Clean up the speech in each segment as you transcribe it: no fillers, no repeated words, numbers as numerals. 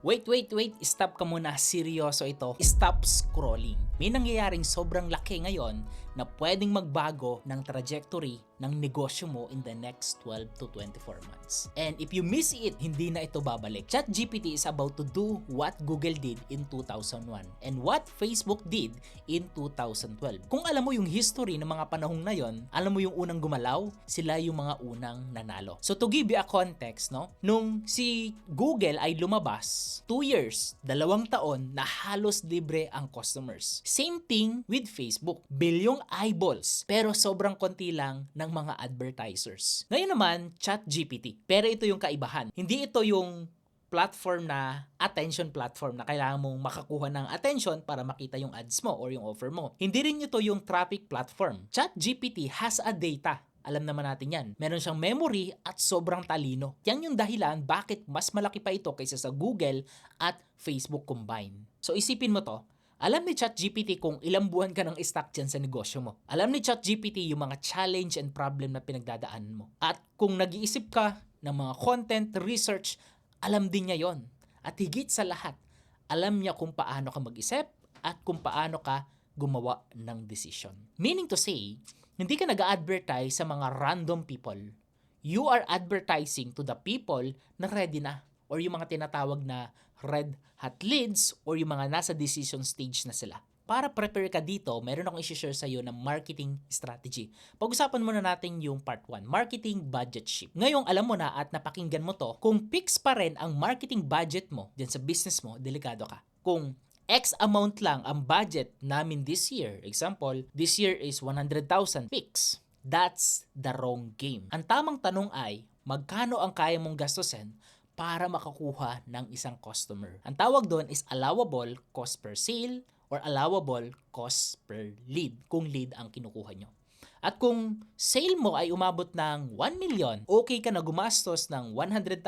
Wait, wait, wait. Stop ka muna. Seryoso ito. Stop scrolling. May nangyayaring sobrang laki ngayon na pwedeng magbago ng trajectory ng negosyo mo in the next 12 to 24 months. And if you miss it, hindi na ito babalik. ChatGPT is about to do what Google did in 2001 and what Facebook did in 2012. Kung alam mo yung history ng mga panahong na yon, alam mo yung unang gumalaw, sila yung mga unang nanalo. So to give you a context, no? Nung si Google ay lumabas, 2 years, 2 taon na halos libre ang customers. Same thing with Facebook. Bilyong eyeballs, pero sobrang konti lang ng mga advertisers. Ngayon naman, ChatGPT. Pero ito yung kaibahan. Hindi ito yung platform na attention platform na kailangan mong makakuha ng attention para makita yung ads mo or yung offer mo. Hindi rin ito yung traffic platform. ChatGPT has a data. Alam naman natin yan. Meron siyang memory at sobrang talino. Yan yung dahilan bakit mas malaki pa ito kaysa sa Google at Facebook combined. So isipin mo to, alam ni ChatGPT kung ilang buwan ka ng stock dyan sa negosyo mo. Alam ni ChatGPT yung mga challenge and problem na pinagdadaanan mo. At kung nag-iisip ka ng mga content, research, alam din niya yon. At higit sa lahat, alam niya kung paano ka mag-isip at kung paano ka gumawa ng decision. Meaning to say, hindi ka nag-advertise sa mga random people. You are advertising to the people na ready na or yung mga tinatawag na red hot leads or yung mga nasa decision stage na sila. Para prepare ka dito, meron akong i-share sa iyo ng marketing strategy. Pag-usapan muna natin yung part 1, marketing budget shift. Ngayong alam mo na at napakinggan mo to, kung fix pa rin ang marketing budget mo dyan sa business mo, delikado ka. Kung X amount lang ang budget namin this year, example, this year is 100,000 fix. That's the wrong game. Ang tamang tanong ay, magkano ang kaya mong gastusin para makakuha ng isang customer? Ang tawag doon is allowable cost per sale or allowable cost per lead kung lead ang kinukuha nyo. At kung sale mo ay umabot ng 1 million, okay ka na gumastos ng 100,000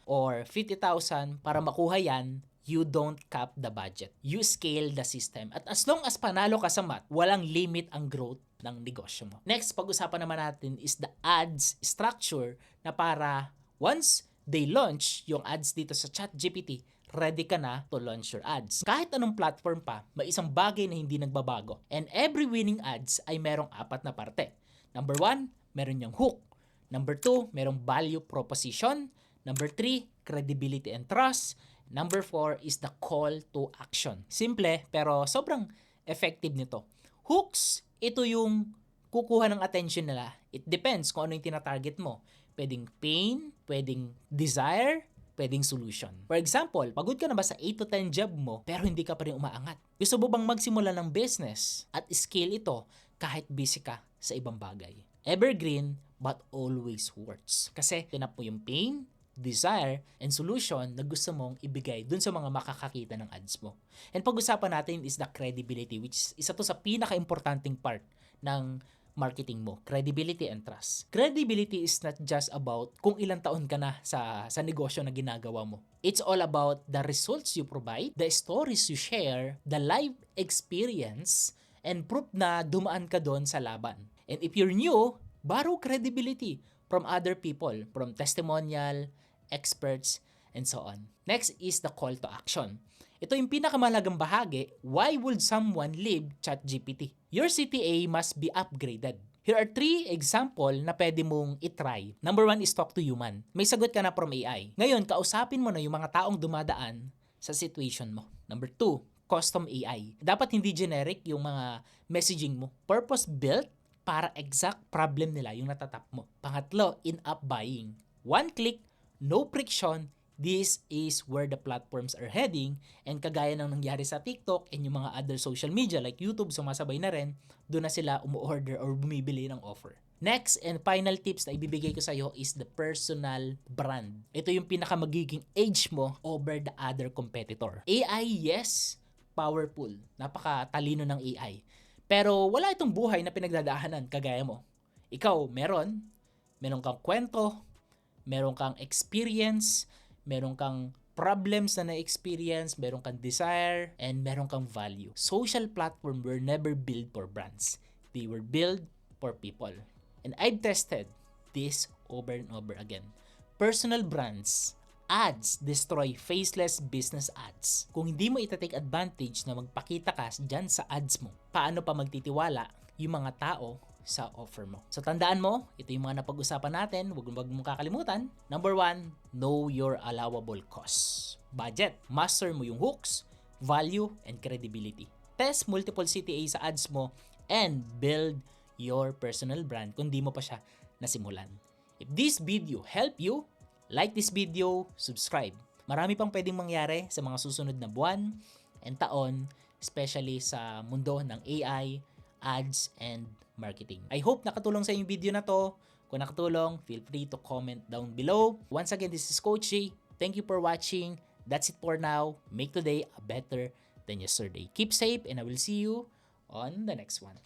or 50,000 para makuha yan. You don't cap the budget. You scale the system. At as long as panalo ka sa math, walang limit ang growth ng negosyo mo. Next, pag-usapan naman natin is the ads structure na para once they launch yung ads dito sa ChatGPT, ready ka na to launch your ads. Kahit anong platform pa, may isang bagay na hindi nagbabago. And every winning ads ay merong 4 na parte. Number 1, meron yung hook. Number 2, merong value proposition. Number 3, credibility and trust. Number 4 is the call to action. Simple pero sobrang effective nito. Hooks, ito yung kukuha ng attention nila. It depends kung ano yung tinatarget mo. Pwedeng pain, pwedeng desire, pwedeng solution. For example, pagod ka na ba sa 8 to 10 job mo pero hindi ka pa rin umaangat? Gusto mo bang magsimula ng business at scale ito kahit busy ka sa ibang bagay? Evergreen but always works. Kasi tinap mo yung pain, desire, and solution na gusto mong ibigay dun sa mga makakakita ng ads mo. And pag-usapan natin is the credibility, which is isa to sa pinaka-importanting part ng marketing mo, credibility and trust. Credibility is not just about kung ilang taon ka na sa negosyo na ginagawa mo. It's all about the results you provide, the stories you share, the life experience, and proof na dumaan ka doon sa laban. And if you're new, borrow credibility from other people, from testimonial, experts, and so on. Next is the call to action. Ito yung pinakamahalagang bahagi, why would someone leave ChatGPT? Your CTA must be upgraded. Here are 3 example na pwede mong itry. Number 1 is talk to human. May sagot ka na from AI. Ngayon, kausapin mo na yung mga taong dumadaan sa situation mo. Number 2, custom AI. Dapat hindi generic yung mga messaging mo. Purpose built para exact problem nila yung natatap mo. Pangatlo, in-app buying. One click, no friction. This is where the platforms are heading, and kagaya ng nangyari sa TikTok and yung mga other social media like YouTube, sumasabay na rin, doon na sila umu-order or bumibili ng offer. Next and final tips na ibibigay ko sa iyo is the personal brand. Ito yung pinaka magiging edge mo over the other competitor. AI, yes, powerful. Napakatalino ng AI. Pero wala itong buhay na pinagdadaanan kagaya mo. Ikaw, meron kang kwento, meron kang experience, meron kang problems na na-experience, meron kang desire, and meron kang value. Social platform were never built for brands. They were built for people. And I've tested this over and over again. Personal brands ads destroy faceless business ads. Kung hindi mo itatake advantage na magpakita ka dyan sa ads mo, paano pa magtitiwala yung mga tao sa offer mo? So tandaan mo, ito yung mga napag-usapan natin, huwag mong kakalimutan. Number 1, know your allowable costs. Budget. Master mo yung hooks, value, and credibility. Test multiple CTA sa ads mo and build your personal brand kung di mo pa siya nasimulan. If this video helped you, like this video, subscribe. Marami pang pwedeng mangyari sa mga susunod na buwan and taon, especially sa mundo ng AI, ads, and marketing. I hope nakatulong sa yung video na to. Kung nakatulong, feel free to comment down below. Once again, this is Coach J. Thank you for watching. That's it for now. Make today a better than yesterday. Keep safe and I will see you on the next one.